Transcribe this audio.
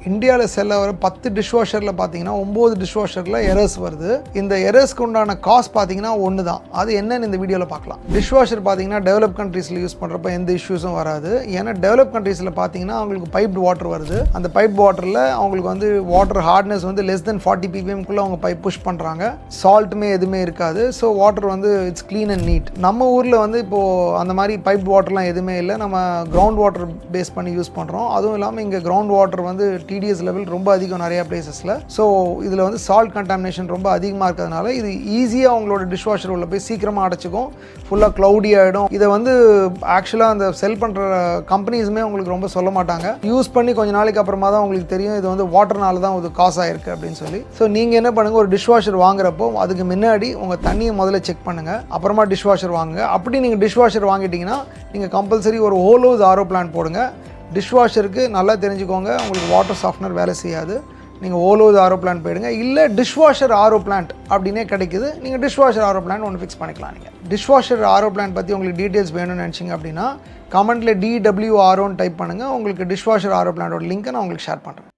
இந்தியாவில் செல்ல வர 10 டிஷ்வாஷரில் பார்த்தீங்கன்னா 9 டிஷ்வாஷரில் எரர்ஸ் வருது. இந்த எரர்ஸ்க்கு உண்டான காஸ்ட் பார்த்தீங்கன்னா ஒன்று தான். அது என்னன்னு இந்த வீடியோவில் பார்க்கலாம். டிஷ்வாஷர் பார்த்தீங்கன்னா டெவலப் கண்ட்ரீஸில் யூஸ் பண்ணுறப்ப எந்த இஷ்யூஸும் வராது. ஏன்னா டெவலப் கண்ட்ரீஸில் பார்த்தீங்கன்னா அவங்களுக்கு பைப்டு வாட்டர் வருது. அந்த பைப் வாட்டரில் அவங்களுக்கு வந்து வாட்டர் ஹார்ட்னஸ் வந்து less than 40 ppmக்குள்ளே அவங்க பைப் புஷ் பண்ணுறாங்க. சால்ட்டுமே எதுவுமே இருக்காது. ஸோ வாட்டர் வந்து இட்ஸ் க்ளீன் அண்ட் நீட். நம்ம ஊரில் வந்து இப்போது அந்த மாதிரி பைப் வாட்டர்லாம் எதுவுமே இல்லை. நம்ம கிரவுண்ட் வாட்டர் பேஸ் பண்ணி யூஸ் பண்ணுறோம். அதுவும் இல்லாமல் இங்கே கிரவுண்ட் வாட்டர் வந்து TDS லெவல் ரொம்ப அதிகம் நிறையா பிளேசஸில். ஸோ இதில் வந்து சால்ட் கண்டாமினேஷன் ரொம்ப அதிகமாக இருக்கிறதுனால இது ஈஸியாக அவங்களோட டிஷ்வாஷர் உள்ள போய் சீக்கிரமாக அடைச்சிக்கும். ஃபுல்லாக க்ளவுடி ஆகிடும். இதை வந்து ஆக்சுவலாக அந்த செல் பண்ணுற கம்பெனிஸுமே உங்களுக்கு ரொம்ப சொல்ல மாட்டாங்க. யூஸ் பண்ணி கொஞ்சம் நாளைக்கு அப்புறமா தான் உங்களுக்கு தெரியும் இது வந்து வாட்டர்னால தான் இது காசு ஆயிருக்கு அப்படின்னு சொல்லி. ஸோ நீங்கள் என்ன பண்ணுங்கள், ஒரு டிஷ்வாஷர் வாங்குறப்போ அதுக்கு முன்னாடி உங்கள் தண்ணியை முதல்ல செக் பண்ணுங்கள். அப்புறமா டிஷ்வாஷர் வாங்குங்க. அப்படி நீங்கள் டிஷ்வாஷர் வாங்கிட்டீங்கன்னா நீங்கள் கம்பல்சரி ஒரு ஹோல் ஹவுஸ் RO பிளான்ட் போடுங்க. டிஷ்வாஷருக்கு நல்லா தெரிஞ்சுக்கோங்க, உங்களுக்கு வாட்டர் சாஃப்ட்னர் வேலை செய்யாது. நீங்கள் ஹோல் ஹவுஸ் RO பிளான்ட் போயிடுங்க. இல்லை டிஷ்வாஷர் RO பிளான்ட் அப்படின்னே கிடைக்குது. நீங்கள் டிஷ்வாஷர் RO பிளான்ட் ஒன்று ஃபிக்ஸ் பண்ணிக்கலாம். நீங்கள் டிஷ்வாஷர் RO பிளான்ட் பற்றி உங்களுக்கு டீட்டெயில்ஸ் வேணும்னு நினச்சிங்க அப்படின்னா கமெண்ட்டில் DWROன்னு டைப் பண்ணுங்கள். உங்களுக்கு டிஷ்வாஷர் RO பிளான்ட்டோட லிங்க்கை நான் உங்களுக்கு ஷேர் பண்ணுறேன்.